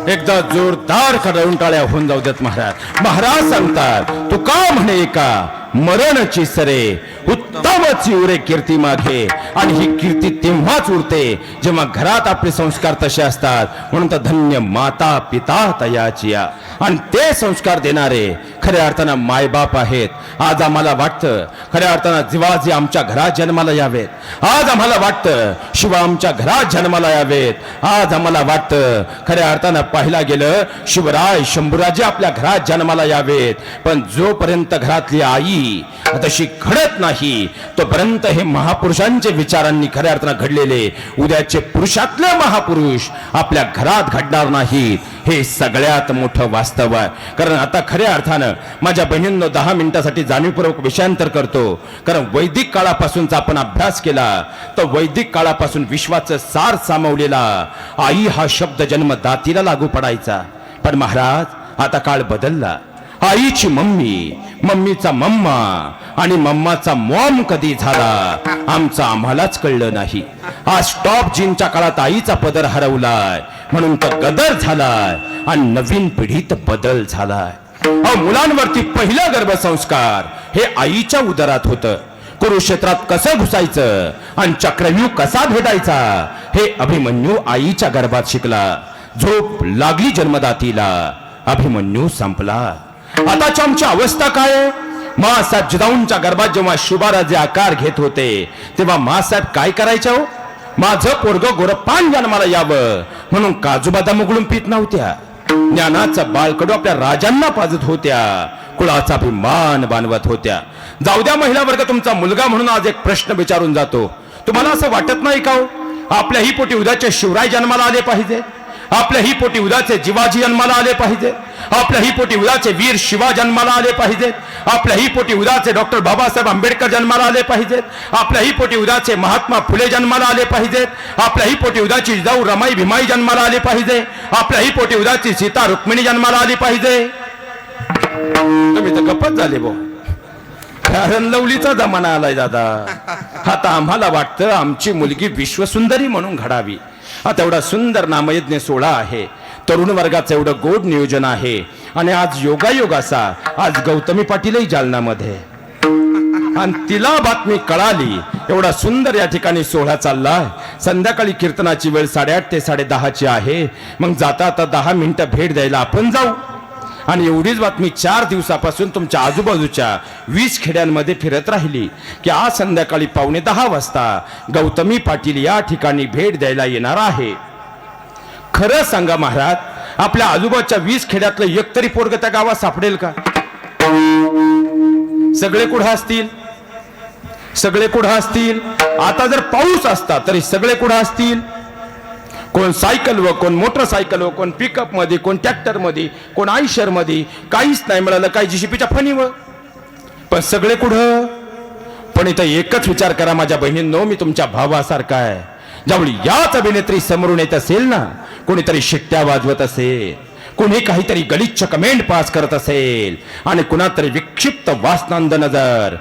एकदा जोरदार कडून टाळ्या होऊन जाऊ देत महाराज. महाराज सांगतात, तू का म्हणे का मरणची सरे उत्तमची उरे कीर्ती मागे. आणि ही कीर्ती तेव्हाच उरते जेव्हा घरात आपले संस्कार तसे असतात. म्हणून तर धन्य माता पिता तयाची. आणि ते संस्कार देणारे खऱ्या अर्थानं मायबाप आहेत. आज आम्हाला वाटतं खऱ्या अर्थानं जिवाजी आमच्या घरात जन्माला यावेत. आज आम्हाला वाटतं शिवा आमच्या घरात जन्माला यावेत. आज आम्हाला वाटतं खऱ्या अर्थानं पाहिला गेलं शिवराय शंभूराजे आपल्या घरात जन्माला यावेत. पण जोपर्यंत घरातली आई आई तशी घडत नाही तोपर्यंत हे महापुरुषांचे विचारांनी खऱ्या अर्थानं घडलेले उद्याचे पुरुषातले महापुरुष आपल्या घरात घडणार नाहीत हे सगळ्यात मोठं वास्तव आहे. कारण आता खऱ्या अर्थानं माझ्या बहिणींनो 10 मिनिटासाठी जाणीवपूर्वक विषयांतर करतो. कारण वैदिक काळापासूनचा आपण अभ्यास केला तर वैदिक काळापासून विश्वाचं सार सामावलेला आई हा शब्द जन्मदातीला लागू पडायचा. पण महाराज आता काळ बदलला. आईची मम्मी, मम्मीचा मम्मा आणि मम्माचा मॉम कधी झाला आमचं आम्हालाच कळलं नाही. आज टॉप जीनच्या काळात आईचा पदर हरवलाय म्हणून तर गदर झालाय आणि नवीन पिढीत बदल झालाय. मुलांवरती पहिलं गर्भसंस्कार हे आईच्या उदरात होतं. कुरुक्षेत्रात कसं घुसायचं आणि चक्रव्यूह कसा भेटायचा हे अभिमन्यू आईच्या गर्भात शिकला. झोप लागली जन्मदातीला, अभिमन्यू संपला. आताची आमची अवस्था काय आहे? मासाहेब जिजाऊंच्या गर्भात जेव्हा शुभाराजे आकार घेत होते तेव्हा मासाहेब काय करायचे हो? माझं पोरगं गोरपान जन्माला यावं म्हणून काजू बदाम उघडून पित नव्हत्या. ज्ञानाचा बाळकडू आपल्या राजांना पाजत होत्या, कुळाचा अभिमान बांधवत होत्या. जाऊ द्या महिला वर्ग, तुमचा मुलगा म्हणून आज एक प्रश्न विचारून जातो. तुम्हाला असं वाटत नाही का हो आपल्या ही पोटी उद्याचे शिवराय जन्माला आले पाहिजे, आपल्या ही पोटी उद्याचे जिवाजी जन्माला आले पाहिजे, आपल्या ही पोटी उद्याचे वीर शिवा जन्माला आले पाहिजेत, आपल्या ही पोटी उद्याचे डॉक्टर बाबासाहेब आंबेडकर जन्माला आले पाहिजेत, आपल्या ही पोटी उद्याचे महात्मा फुले जन्माला आले पाहिजेत, आपल्या ही पोटी उद्याची जिजाऊ रमाई भीमाई जन्माला आली पाहिजे, आपल्या ही पोटी उद्याची सीता रुक्मिणी जन्माला आली पाहिजे. तुम्ही तर गप्पच झाले बो. कारण लवलीचा जमाना आलाय दादा. आता आम्हाला वाटतं आमची मुलगी विश्वसुंदरी म्हणून घडावी. आता एवढा सुंदर नामयज्ञ सोहळा आहे, तरुण वर्गाचं एवढं गोड नियोजन आहे आणि आज योगायोग असा आज गौतमी पाटीलही जालनामध्ये आणि तिला बातमी कळाली. एवढा सुंदर या ठिकाणी सोहळा चाललाय. संध्याकाळी कीर्तनाची वेळ 8:30 ते 10:30 आहे. मग जाता आता 10 मिनिटं भेट द्यायला आपण जाऊ. आणि एवढीच बातमी 4 दिवसापासून तुमच्या आजूबाजूच्या 20 खेड्यांमध्ये फिरत राहिली की आज संध्याकाळी 9:15 वाजता गौतमी पाटील या ठिकाणी भेट द्यायला येणार आहे. खरं सांगा महाराज, आपल्या आजूबाजूच्या 20 खेड्यातलं एक तरी पोरग त्या गावात सापडेल का? सगळे कुठं असतील? सगळे कुठं असतील? आता जर पाऊस असता तरी सगळे कुठं असतील? कोण सायकल व कोण मोटरसायकल व कोण पिकअप मध्ये, कोण ट्रॅक्टर मध्ये, कोण आयशर मध्ये, काहीच नाही मिळालं, काही जीसीपीच्या फणीवर. पण सगळे कुठं? पण इथं एकच विचार करा माझ्या बहिणींनो, मी तुमच्या भावासारखा आहे. ज्यावेळी याच अभिनेत्री समोरून येत असेल ना, कोणीतरी शिट्ट्या वाजवत असेल, कोणी काहीतरी गलिच्छ कमेंट पास करत असेल आणि कुणातरी विक्षिप्त वासनांद नजर